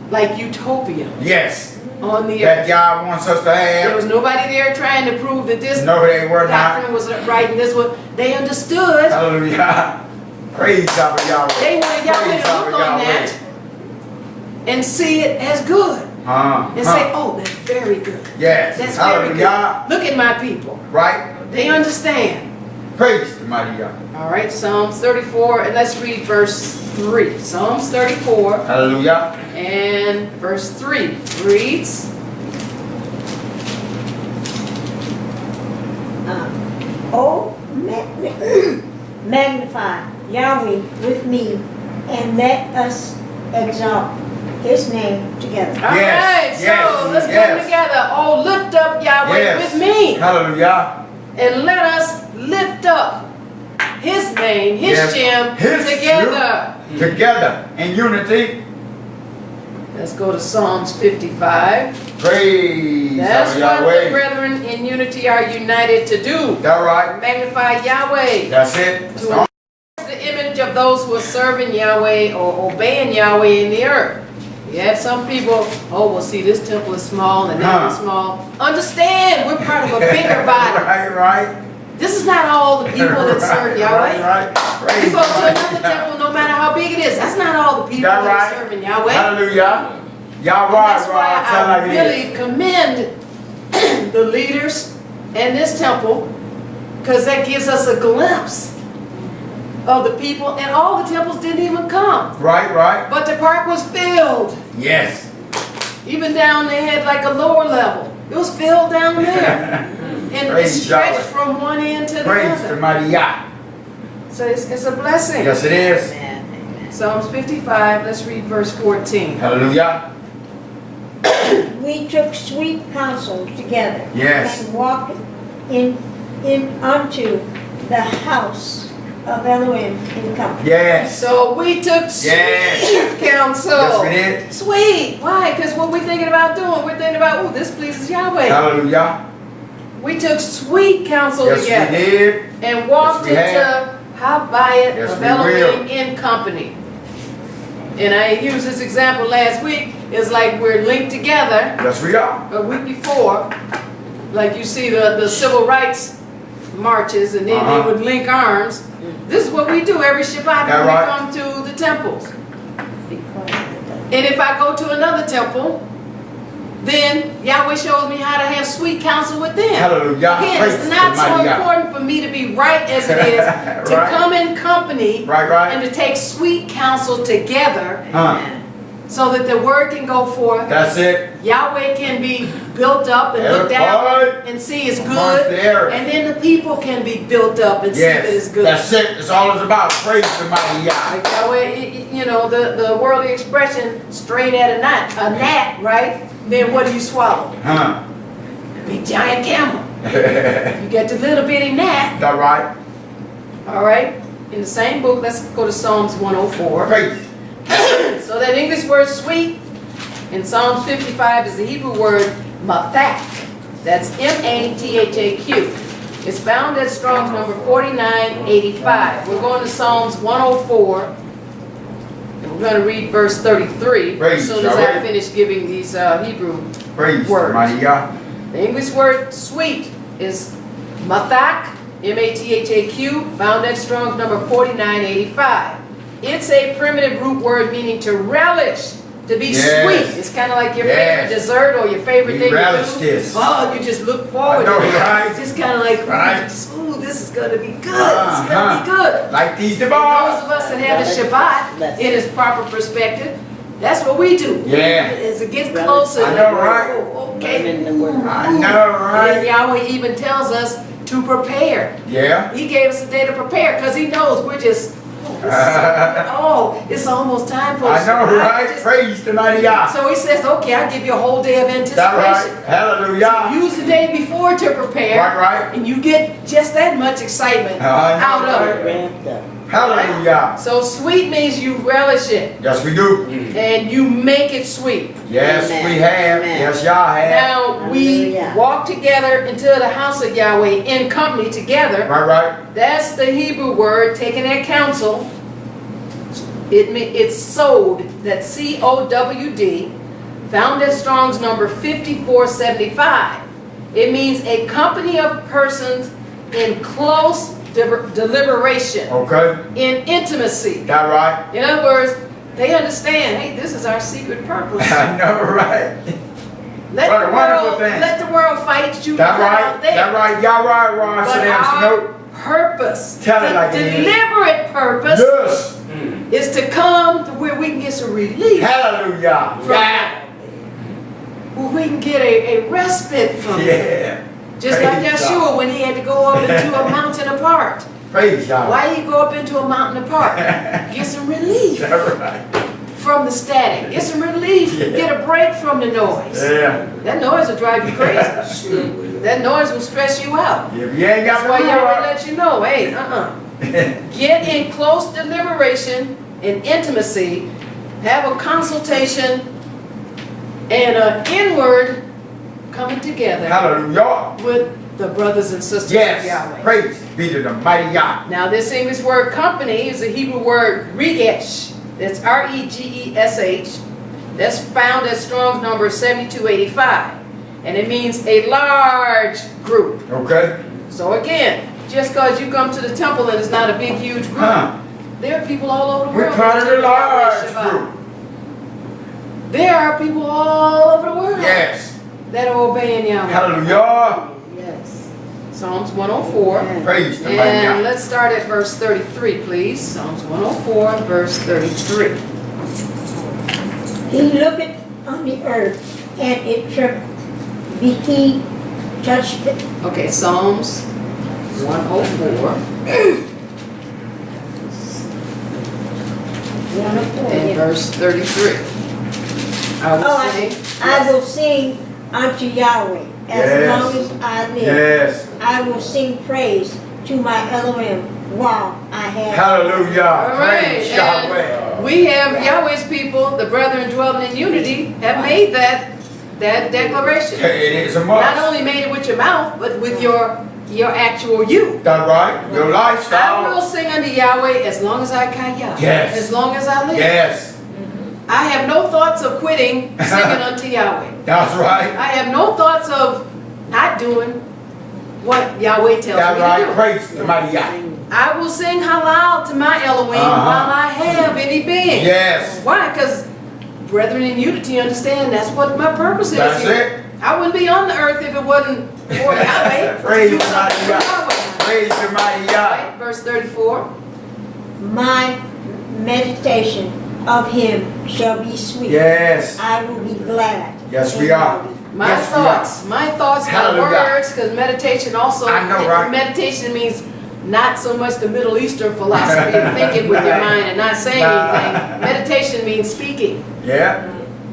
like utopia Yes. on the That earth. God wants us to There have. was nobody there trying to prove that this No, they were not. doctrine was right and this was. They understood. Hallelujah. Praise Yahweh. They wanted Yahweh to look on that and see it as good and say, "Oh, that's very good. Yes. That's very good. Hallelujah. Look at my people. Right. They understand." Praise the mighty Yah. All right, Psalms 34, and let's read verse 3. Psalms 34 Hallelujah. and verse 3 reads, Oh, magnify Yahweh with me, and let us exalt His name together. all Yes, right, yes, so let's yes. come together. Oh, lift up Yahweh Yes. with me, Hallelujah. and let us lift up His name, His Yes. gem, His together. Together in unity. Let's go to Psalms 55. Praise That's what the Yahweh. brethren in unity are united to do. That right? Magnify Yahweh. That's it. To enhance the image of those who are serving Yahweh or obeying Yahweh in the earth. You have some people, oh, well, see, this temple is small and that one's small. Understand, we're part of a bigger body. Right. This is not all the people that serve Yahweh. Right. You Praise go to another Yahweh. temple, no matter how big it is, that's not all the people That that are right? serving Yahweh. Hallelujah. Yahweh, And that's why tell I like it is. really commend the leaders and this temple, because that gives us a glimpse of the people, and all the temples didn't even come. Right. But the park was filled. Yes. Even down, they had like a lower level. It was filled down there. And it Praise stretched Yahweh. from one end to the Praise the other. mighty Yah. So it's a blessing. Yes, it is. Psalms 55, let's read verse 14. Hallelujah. We took sweet counsel together Yes. and walked in unto the house of Elohim in company. Yes. So we took sweet Yes. counsel. Yes, we did. Sweet. Why? Because what we're thinking about doing, we're thinking about, oh, this pleases Yahweh. Hallelujah. We took sweet counsel Yes, together we did. and walked Yes, we into Habayit Yes, of we Elohim in company. And I used this example last week. It's like we're linked together Yes, we are. a week before. Like you see the civil rights marches, and then they would link arms. This is what we do every Shabbat when That we right? come to the temples. And if I go to another temple, then Yahweh shows me how to have sweet counsel with them. Hallelujah. Again, Praise it's not the so mighty Yah. important for me to be right as it is to Right. come in company Right. and to take sweet counsel together Huh. so that the word can go forth. That's it. Yahweh can be built up and looked Edified. at and see it's Amongst good. the earth. And then the people can be built up and see that it's Yes. good. That's it. It's all it's about. Praise the mighty Yah. Like Yahweh, you know, the worldly expression, straight at a gnat, right? Then what do you swallow? Huh. Big giant camel. That You get the little bitty gnat. right? All right. In the same book, let's go to Psalms 104. Praise. So that English word sweet in Psalms 55 is the Hebrew word mathak. That's M-A-T-H-A-Q. It's found at Strong's number 4985. We're going to Psalms 104. And we're going to read verse 33 Praise as soon as I Yahweh. finish giving these Hebrew. Praise the Words. mighty Yah. The English word sweet is mathak, M-A-T-H-A-Q, found at Strong's number 4985. It's a primitive root word meaning to relish, to be Yes. sweet. It's kind of like your Yes. favorite dessert or your favorite We thing relish to do. this. Oh, you just look forward I know, to it. right? It's just kind of like, Right. ooh, this is going to be good. It's going to be good. Like these And bars. those of us that have the Shabbat in its proper perspective, that's what we do. Yeah. As it gets closer, I know, right? oh, okay. I know, And then right? Yahweh even tells us to to prepare. Yeah. He gave us a day to prepare because he knows we're just, it's almost time for I know, right? just- Praise the mighty Yah. So he says, okay, I'll give you a whole day of anticipation. That's right. Hallelujah. Use the day before to prepare. Right. And you get just that much excitement out of it. Ramped up. Hallelujah. So sweet means you relish it Yes, we do. and you make it sweet. Yes, Amen. we have. Amen. Yes, y'all have. Now we Hallelujah. walk together into the house of Yahweh in company together. Right. That's the Hebrew word, taking that counsel. It's sowed, that's C-O-W-D, found at Strong's number 5475. It means a company of persons in close deliberation, Okay. in intimacy. That right? In other words, they understand, hey, this is our secret purpose. I know, right? Let What a the wonderful world, thing. let the world fight you That out right? there. That right? Y'all right, Ron. But Sit down. our Nope. purpose, Tell it the like it is. deliberate purpose, Yes. is to come to where we can get some relief. Hallelujah. From where we can get a respite from it. Yeah. Just Praise like Yahshua God. when he had to go up into a mountain apart. Praise God. Why did he go up into a mountain apart? Get some relief That right? from the static. Get some relief. Yeah. Get a break from the noise. Yeah. That noise will drive you crazy. That noise will stress you out. If you ain't got That's why the Yahweh Lord. let you know, hey, get in close deliberation and intimacy, have a consultation and an inward coming together Hallelujah. with the brothers and sisters of Yes. Yahweh. Praise be to the mighty Yah. Now this English word company is a Hebrew word regesh. That's R-E-G-E-S-H. That's found at Strong's number 7285. And it means a large group. Okay. So again, just because you come to the temple and it's not a big, huge group, there are people all over the We're world. part of that the do Yahweh large Shabbat. group. There are people all over the world Yes. that are obeying Yahweh. Hallelujah. Yes. Psalms 104. Praise the mighty And Yah. let's start at verse 33, please. Psalms 104, verse 33. He looketh on the earth, and it trembled. He touched it. Okay, Psalms 104 and verse 33. I will sing unto Yahweh as long as I live. Yes. I will sing praise to my Elohim while I have. Hallelujah. All right, Praise and Yahweh. we have Yahweh's people, the brethren dwelling in unity, have made that declaration. It is a Not must. only made it with your mouth, but with your actual you. That right? Your I will lifestyle. sing unto Yahweh as long as I kaya. Yes. As long as I live. Yes. I have no thoughts of quitting singing unto Yahweh. That's right. I have no thoughts of not doing what Yahweh tells That's me right. to do. Praise the mighty Yah. I will sing halal to my Elohim while I have any being. Yes. Why? Because brethren in unity understand that's what my purpose is. That's here. it. I wouldn't be on the earth if it wasn't for Yahweh. Praise Do the something mighty for Yah. Yahweh. Praise the mighty Yah. Right? Verse 34. My meditation of him shall be sweet. Yes. I will be glad. Yes, we in are. My Yes, we thoughts. My thoughts, my Hallelujah. words, because meditation also, I know, right? meditation means not so much the Middle Eastern philosophy of thinking with your mind and not saying anything. Meditation means speaking. Yeah.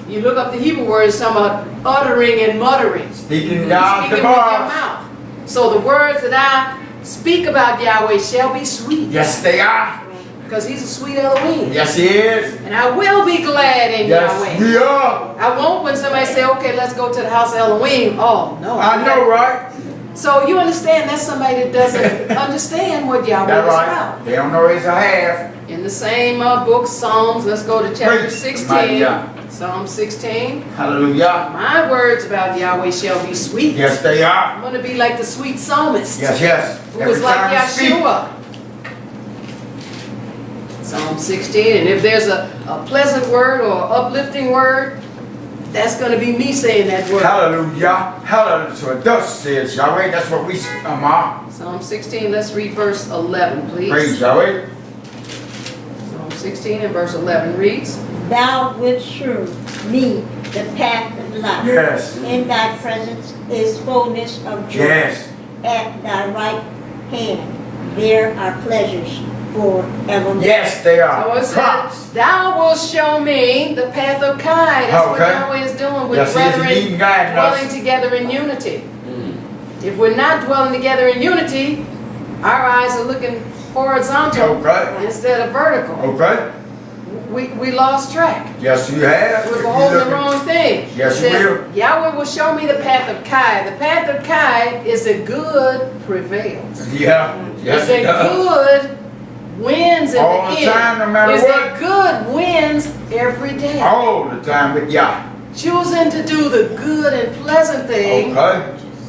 You look up the Hebrew word, it's talking about uttering and muttering. Speaking down Speaking the with your bars. mouth. So the words that I speak about Yahweh shall be sweet. Yes, they are. Because he's a sweet Elohim. Yes, he is. And I will be glad in Yes, Yahweh. we are. I won't when somebody say, okay, let's go to the house of Elohim. Oh, no. I know, right? So you understand that's somebody that doesn't understand what Yahweh That's is right. about. They don't know it's a half. In the same book, Psalms, let's go to chapter Praise 16. mighty Yah. Psalm 16. Hallelujah. My words about Yahweh shall be sweet. Yes, they are. I'm going to be like the sweet psalmist. Yes, yes. Who was like time you speak. Yahshua. Psalm 16. And if there's a pleasant word or uplifting word, that's going to be me saying that word. Hallelujah. Hallelujah. So it does says Yahweh. That's what we Psalm 16, let's read verse 11, please. praise Yahweh. Psalm 16 and verse 11 reads, Thou wilt shew me the path of life. Yes. In thy presence is fullness of joy. Yes. at thy right hand, there are pleasures forevermore. Yes, they are. So it Promise. says, thou wilt show me the path of Kai. That's what Okay. Yahweh is doing with Yes, he is brethren leading, guiding dwelling us. together in unity. If we're not dwelling together in unity, our eyes are looking horizontal Okay. instead of vertical. Okay. We lost track. Yes, you have. We're If you beholding the look at- wrong thing. Yes, It you says, will. Yahweh will show me the path of Kai. The path of Kai is that good prevails. Yeah. Yes, Is it that does. good wins in All the the end. time, no matter Is what. that good wins every day. All the time with Yah. Choosing to do the good and pleasant thing Okay.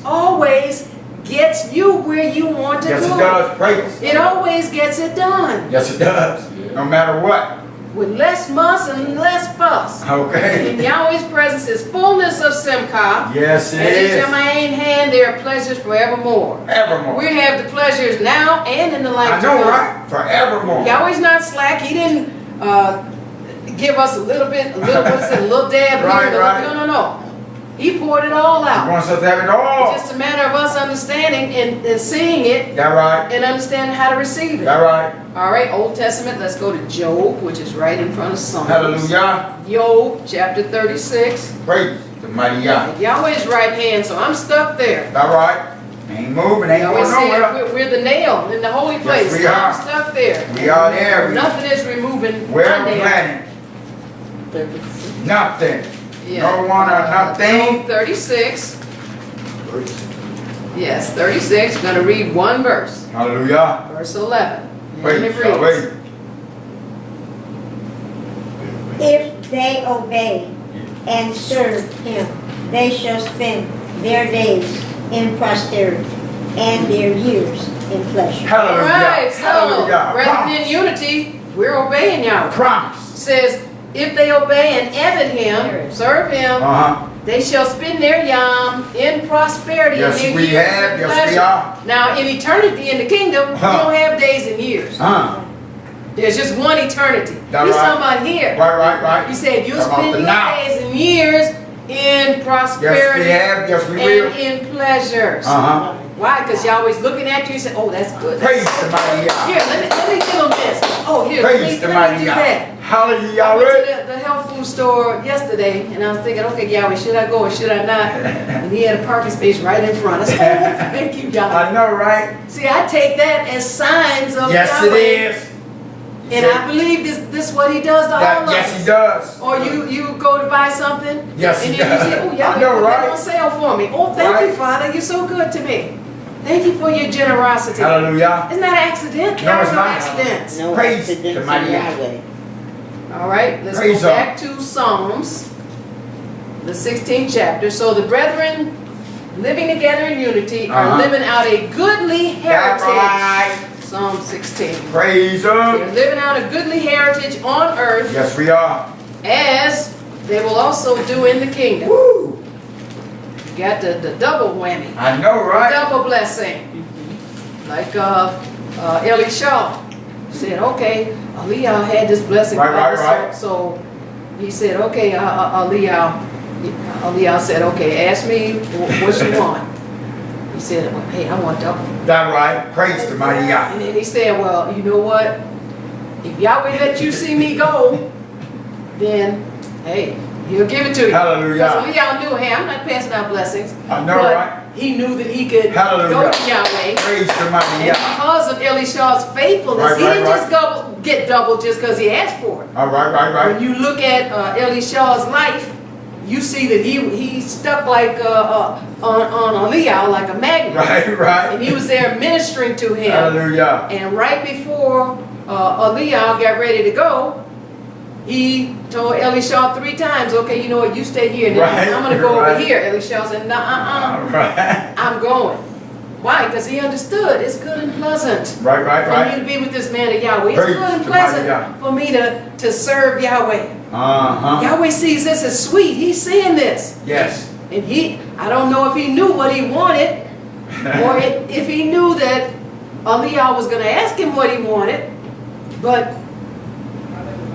always gets you where you want to Yes, go. it does. Praise. It always gets it done. Yes, it does. No matter what. With less muss and less fuss. Okay. In Yahweh's presence is fullness of simcha. Yes, it And in is. your main hand there are pleasures forevermore. Evermore. We have the pleasures now and in the life I to know, come. right? Forevermore. Yahweh's not slack. He didn't give us a little bit, a little dab Right, here. right. No. He poured it all He out. wants us to have it all. It's just a matter of us understanding and seeing it That right? and understanding how to receive it. That right? All right, Old Testament, let's go to Job, which is right in front of Psalms. Hallelujah. Job, chapter 36. Praise the mighty Yah. Yahweh's right hand, so I'm stuck there. That right? Ain't moving, ain't Yahweh going nowhere. said we're the nail in the holy place. we I'm are. stuck there. We are there. Nothing is removing Where my on the nail. planet? Nothing. Yeah. No one or nothing. Job 36. Yes, 36. I'm going to read one verse. Hallelujah. Verse 11. And Praise it Yahweh. reads, If they obey and serve him, they shall spend their days in prosperity and their years in pleasure. all Hallelujah. right, so, Hallelujah. rather than unity, we're obeying Yahweh. Promise. Says, if they obey and ever him, serve him, Uh-huh. they shall spend their Yom in prosperity Yes, and their we years have. in Yes, pleasure. we are. Now, in eternity, in the kingdom, we don't have days and years. There's just one eternity. That He's right. talking about here. Right. He said, you'll Talking about spend the your now. days and years in Yes, prosperity we have. Yes, we and will. in pleasures. Uh-huh. Why? Because Yahweh's looking at you and saying, oh, that's good. Praise the mighty Yah. Here, let me give him this. Oh, here, Praise the let me mighty do Yah. that. Hallelujah. I went Yahweh. to the health food store yesterday, and I was thinking, okay, Yahweh, should I go or should I not? And he had a parking space right in front. I said, oh, thank you, Yahweh. I know, right? See, I take that as signs of Yes, Yahweh. it is. And I believe this is what he does to all of us. Yes, he does. Or you go to buy something, Yes, and he then you say, does. oh, Yahweh, I know, put that right? on sale for me. Oh, thank you, Right. Father. You're so good to me. Thank you for your generosity. Hallelujah. Isn't that an accident? No, There it's are no not. accidents. No Praise accidents the mighty in Yah. Yahweh. All right, let's Praise go God. back to Psalms, the 16th chapter. So the brethren living together in unity are living out a goodly That's heritage. right. Psalm 16. Praise They're him. living out a goodly heritage on earth Yes, we are. as they will also do in the kingdom. Woo. You got the double whammy, I know, right? double blessing. Like Iyshshah said, okay, Iyshah had this blessing. Right. So he said, okay, Iyshah said, okay, ask me what you want. He said, well, hey, I want double. That right. Praise the mighty Yah. And then he said, well, you know what? If Yahweh let you see me go, then, hey, he'll give it to you. Hallelujah. Because Iyshah knew, hey, I'm not passing out blessings. I know, but right? he knew that he could Hallelujah. go to Yahweh. Praise the mighty And Yah. because of Iyshshah's faithfulness, Right, he didn't right. just get double just because he asked for it. All right. When you look at Iyshshah's life, you see that he stuck like on Iyshah like a magnet. Right. And he was there ministering to him. Hallelujah. And right before Iyshah got ready to go, he told Iyshshah 3 times, okay, you know what, you stay here. And then Right, I'm going to go over right. here. Iyshshah said, no, All right. I'm going. Why? Because he understood it's good and pleasant for me Right. to be with this man of Yahweh. It's Praise good and the mighty pleasant Yah. for me to serve Yahweh. Uh-huh. Yahweh sees this as sweet. He's seeing this. Yes. And I don't know if he knew what he wanted, or if he knew that Iyshah was going to ask him what he wanted, but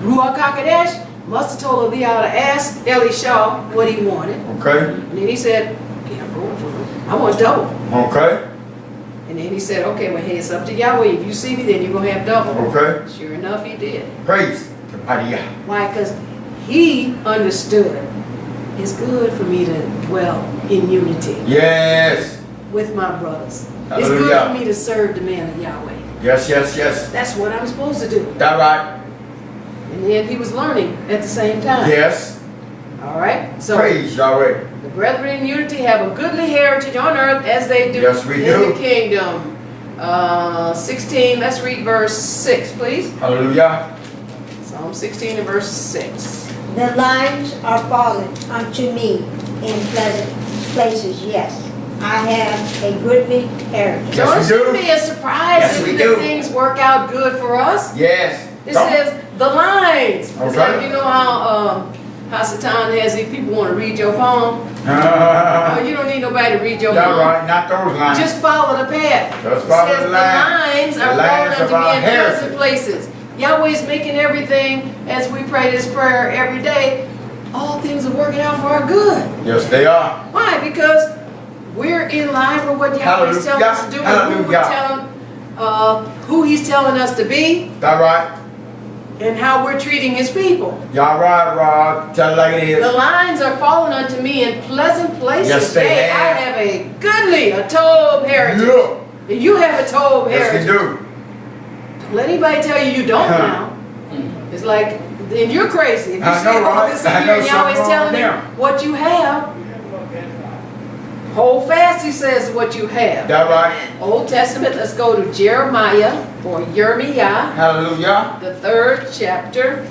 Ruach HaKodesh must have told Iyshah to ask Iyshshah what he wanted. Okay. And then he said, yeah, I'm going for it. I want double. Okay. And then he said, okay, well, hey, it's up to Yahweh. If you see me, then you're going to have double. Okay. Sure enough, he did. Praise to Maria. Why? Because he understood it's good for me to dwell in unity Yes. with my brothers. Hallelujah. It's good for me to serve the man of Yahweh. Yes, yes, yes. That's what I'm supposed to do. That right. And then he was learning at the same time. Yes. All right? So Praise Yahweh. the brethren in unity have a goodly heritage on earth as they do Yes, we in do. the kingdom. 16, let's read verse 6, please. Hallelujah. Psalm 16 and verse 6. The lines are fallen unto me in pleasant places, yes. I have a goodly heritage. Yes, So it we shouldn't do. be a surprise Yes, we if do. things work out good for us. Yes. It says the lines. It's Okay. like, you know how Satan has these people want to read your palm? You don't need nobody to read your That palm. right. Not those lines. Just follow the path. Just It follow says the the line. lines The are lines falling of unto our me in pleasant heritage. places. Yahweh's making everything, as we pray this prayer every day, all things are working out for our good. Yes, they are. Why? Because we're in line with what Yahweh's telling us to do, and who, we're Hallelujah. who He's telling us to be, That right. and how we're treating His people. Y'all right, Rob. Tell it like it is. The lines are falling unto me in pleasant places. Yes, they Hey, have. I have a goodly, a Tob heritage. Yeah. And you have a Tob Yes, heritage. they do. Don't let anybody tell you you don't now. It's like, then you're crazy. If you I say know, all right? this I here know and Yahweh's something telling wrong you there. what you have, hold fast, he says, what you have. That right. Old Testament, let's go to Jeremiah or Yirmiah, Hallelujah. the 3rd chapter.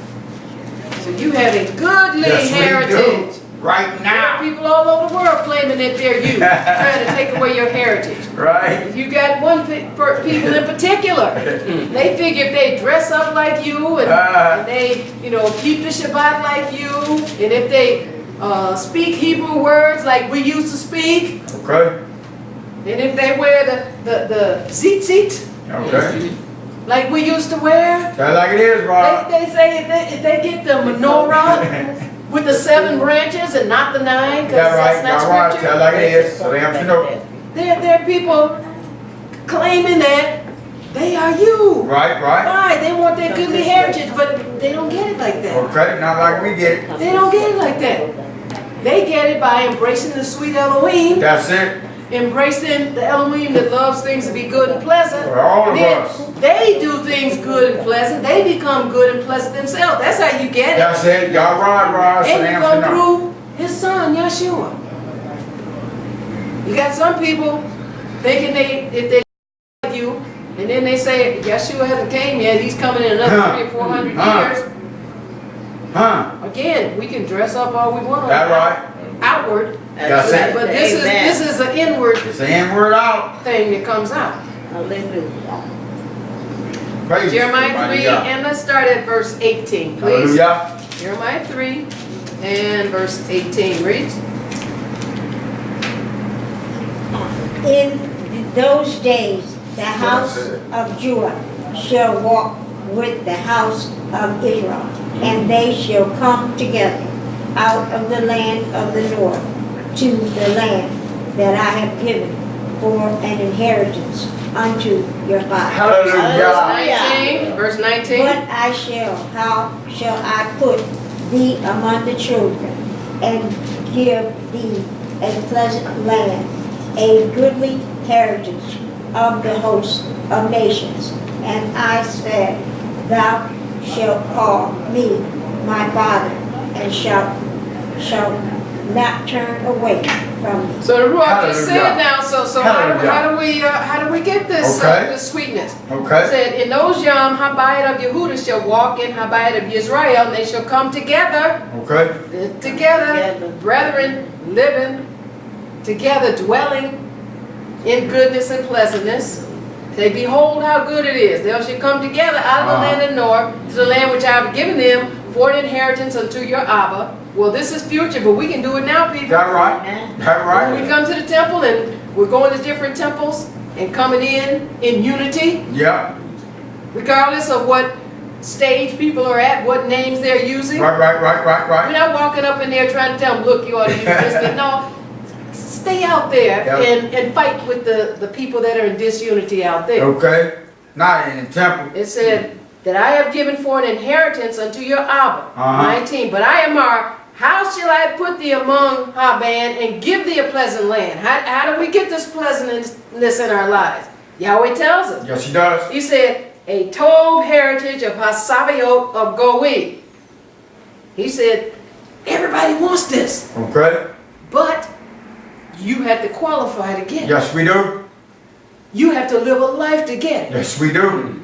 So you have a goodly Yes, we heritage. do. Right There are now. people all over the world claiming that they're you, trying to take away your heritage. Right. You got people in particular. They figure if they dress up like you and they, keep the Shabbat like you, and if they speak Hebrew words like we used to speak, Okay. and if they wear the tzitzit Okay. like we used to wear, Tell it like it is, Rob. they say if they get the menorah with the 7 branches and not the 9, because That right. that's Y'all not right. scripture. Tell it like it is. So they have to know. There are people claiming that they are you. Right, right. Why? They want that goodly heritage, but they don't get it like that. Okay. Not like we get it. They don't get it like that. They get it by embracing the sweet Elohim, That's it. embracing the Elohim that loves things to be good and pleasant. For all of Then us. they do things good and pleasant. They become good and pleasant themselves. That's how you get it. That's it. Y'all right, Rob. So they And you have go to know. through His Son, Yahshua. You got some people thinking if they like you, and then they say Yahshua hasn't came yet, He's coming in another 300 or 400 years. Again, we can dress up all we want on That right. outward, That's it. but this is an inward It's the end word out. thing that comes out. Hallelujah. Praise Jeremiah 3, Hallelujah. and let's start at verse 18, please. Hallelujah. Jeremiah 3 and verse 18. Read. In those days, the house of Judah shall walk with the house of Israel, and they shall come together out of the land of the north to the land that I have given for an inheritance unto your fathers. Hallelujah. Verse 19. How shall I put thee among the children, and give thee a pleasant land, a goodly heritage of the host of nations. And I said, Thou shalt call me my father, and shalt not turn away from me. So the Ruach just said Hallelujah. now. So how do we get this Okay. this sweetness? It Okay. said, in those Yowm, Habayit of Yehuda shall walk in Habayit of Yisrael, and they shall come together, Okay. together, brethren, living together, dwelling in goodness and pleasantness. Say, behold how good it is. They shall come together out of the land of the north to the land which I have given them for an inheritance unto your Abba. Well, this is future, but we can do it now, people. That right. That When we right. come to the temple and we're going to different temples and coming in unity, Yeah. regardless of what stage people are at, what names they're using. Right. We're not walking up in there trying to tell them, look, you ought to use this. No, stay out there Yep. and fight with the people that are in disunity out there. Okay. Not in the temple. It said that I have given for an inheritance unto your Abba. Uh-huh. 19. But I am how shall I put thee among Haban and give thee a pleasant land? How do we get this pleasantness in our lives? Yahweh tells us. Yes, he does. He said, a told heritage of SABBATH of Goe. He said, everybody wants this. Okay. But you have to qualify to get it. Yes, we do. You have to live a life to get it. Yes, we do.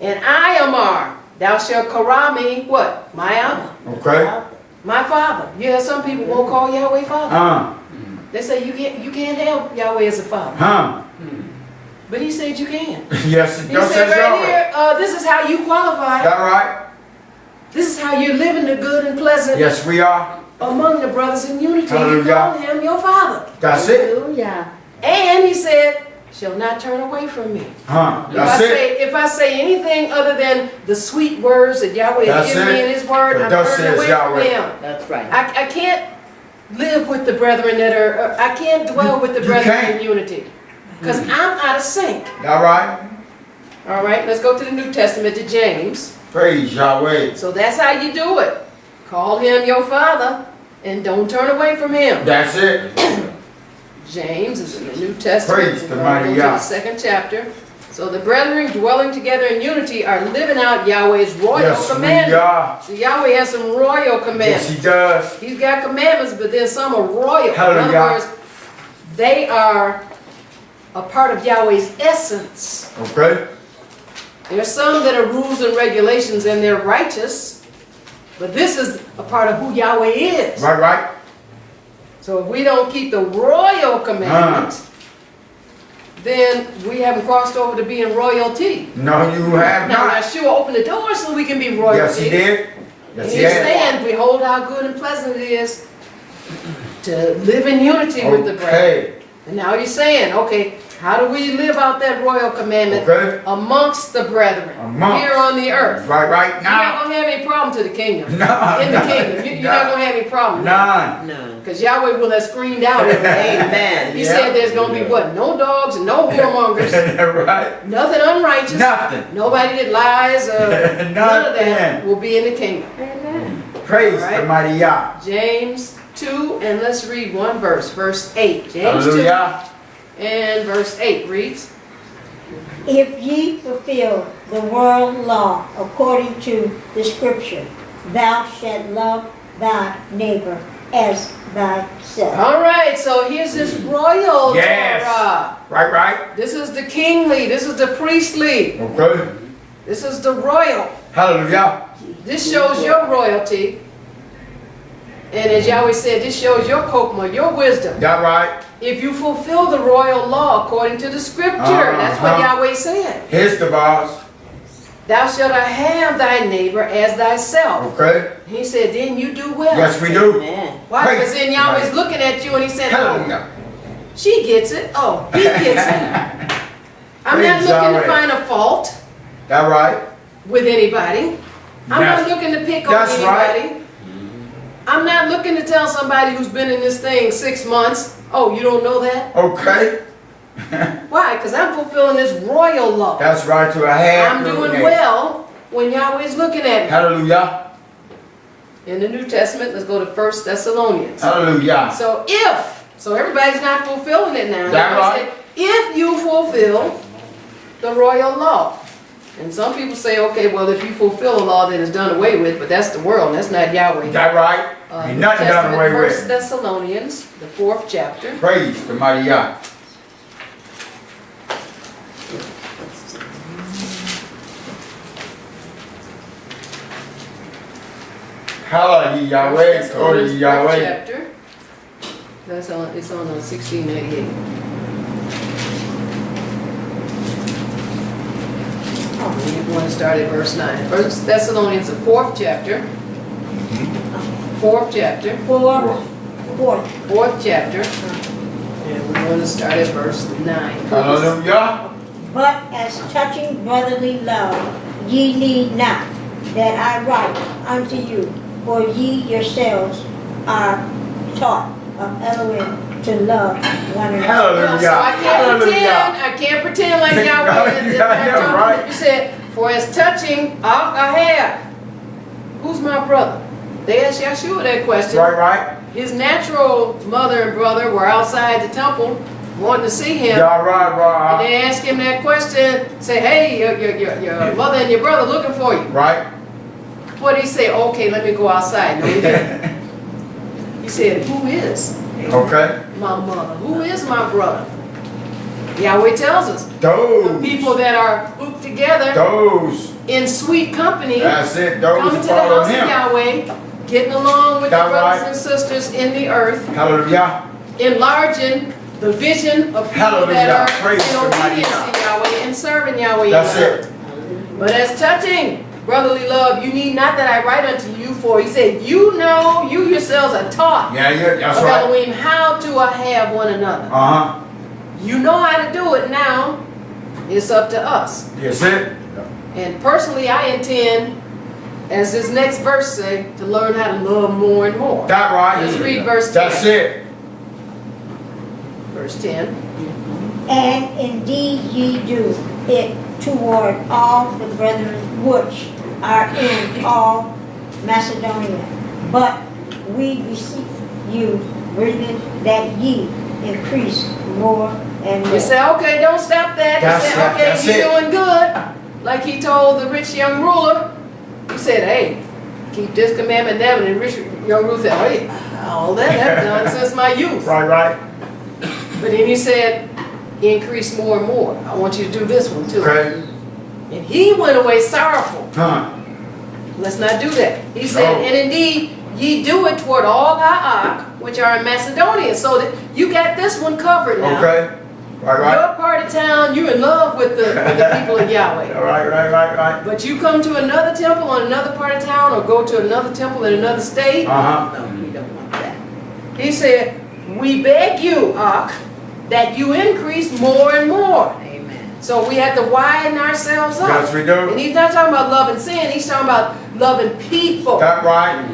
And I am thou shalt call me what? My Abba. Okay. My Father. Yeah, some people won't call Yahweh Father. They say you can't have Yahweh as a father. But he said you can. Yes, it He does. said Say right so. here, this is how you qualify. That right? This is how you're living the good and pleasant Yes, we are. among the brothers in unity. You Hallelujah. call him your Father. That's it. Hallelujah. And he said, shall not turn away from me. That's it. If I say anything other than the sweet words that Yahweh has That's given me it. in his word, But I'm thus turning says away Yahweh. from him. That's right. I can't live with the brethren that are, I can't dwell with the You brethren can't. in unity. Because I'm out of sync. That right? All right, let's go to the New Testament to James. Praise Yahweh. So that's how you do it. Call him your Father and don't turn away from him. That's it. James is in the New Testament. Praise the We're going mighty to go to Yah. the second chapter. So the brethren dwelling together in unity are living out Yahweh's royal Yes, we commandments. are. So Yahweh has some royal Yes, commandments. he does. He's got commandments, but then some are royal. In Hallelujah. other words, they are a part of Yahweh's essence. Okay. There's some that are rules and regulations and they're righteous, but this is a part of who Yahweh is. Right, right. So if we don't keep the royal commandments, then we haven't crossed over to being royalty. No, you have Now, not. Yahshua opened the door so we can be royalty. Yes, he did. And Yes, he's he has. saying, behold how good and pleasant it is to live in unity with the brethren. Okay. And now you're saying, okay, how do we live out that royal commandment Okay. amongst the brethren Amongst. here on the earth? Right, right You're not now. going to have any problem to the kingdom. No, In the no, kingdom. You're no. not going to have any problem. None. No. Because Yahweh will have screamed out everything. Amen. He Yeah. said there's going to be what? No dogs and no whoremongers. Right. Nothing unrighteous. Nothing. Nobody that lies. None of that Nothing. will be in the kingdom. Amen. Praise All right. the mighty Yah. James 2, and let's read one verse. Verse 8. James 2 Hallelujah. and verse 8 reads, If ye fulfill the world law according to the scripture, thou shalt love thy neighbor as thyself. all right, so here's this royal Yes. Torah. Right, right. This is the kingly. This is the priestly. Okay. This is the royal. Hallelujah. This shows your royalty. And as Yahweh said, this shows your kokma, your wisdom. That right. If you fulfill the royal law according to the scripture, that's what Yahweh said. Here's the boss. Thou shalt have thy neighbor as thyself. Okay. He said, then you do well. Yes, we do. Amen. Why? Praise Because then Yahweh's God. looking at you and he said, oh, Hallelujah. she gets it. Oh, he gets it. I'm not Praise looking to Yahweh. find a fault That right. with anybody. I'm not That's- looking to pick on that's right. anybody. I'm not looking to tell somebody who's been in this thing 6 months, oh, you don't know that? Okay. Why? Because I'm fulfilling this royal law. That's right to a half. I'm doing well when Yahweh's looking at me. Hallelujah. In the New Testament, let's go to 1 Thessalonians. Hallelujah. So everybody's not fulfilling it now. That Yahweh right. said, if you fulfill the royal law. And some people say, okay, well, if you fulfill a law that is done away with, but that's the world, that's not Yahweh. That right. Ain't New nothing done Testament, away 1 with. Thessalonians, the 4th chapter. Praise the mighty Yah. Hallelujah, Yahweh, glory to Yahweh. Chapter. It's on 1688. You want to start at verse 9. 1 Thessalonians, the 4th chapter. 4th chapter. Fourth. 4th chapter. And we're going to start at verse 9. please. Hallelujah. But as touching brotherly love, ye need not that I write unto you, for ye yourselves are taught of Elohim to love one another. Hallelujah. So I can't pretend like Yahweh is right. You said, for as touching Ahab, who's my brother? They asked Yahshua that question. Right. His natural mother and brother were outside the temple wanting to see him. Yeah, right. And they asked him that question, say, hey, your mother and your brother looking for you. Right. What did he say? Okay, let me go outside. No, he didn't. He said, who is Okay. my mother? Who is my brother? Yahweh tells us. Those. The people that are hooked together Those. in sweet company, That's it. Those coming who to the follow house of him. Yahweh, getting along with That the brothers right. and sisters in the earth, Hallelujah. enlarging the vision of people Hallelujah. that are Praise in the mighty obedience God. to Yahweh and serving Yahweh. That's in the it. earth. But as touching brotherly love, you need not that I write unto you, for he said, you know, you yourselves are taught Yeah, that's of right. Elohim how to have one another. Uh-huh. You know how to do it now. It's up to us. That's it. And personally, I intend, as this next verse say, to learn how to love more and more. That right. Let's read verse 10. That's it. Verse 10. And indeed ye do it toward all the brethren which are in all Macedonia. But we beseech you, brethren, that ye increase more and more. You say, okay, don't stop that. That's You say, okay, that's you're it. doing good. Like he told the rich young ruler. He said, hey, keep this commandment down. And the rich young ruler said, hey, all that I've done since my youth. Right. But then he said, increase more and more. I want you to do this one too. Okay. And he went away sorrowful. Huh. Let's not do that. He said, and indeed, ye do it toward all Ha'ak, which are in Macedonia. So that you got this one covered now. Okay. Right. Your part of town, you're in love with the people of Yahweh. Right. But you come to another temple on another part of town, or go to another temple in another state. Uh-huh. No, we don't want that. He said, we beg you, Ak, that you increase more and more. Amen. So we have to widen ourselves up. Yes, we do. And he's not talking about loving sin, he's talking about loving people. That right.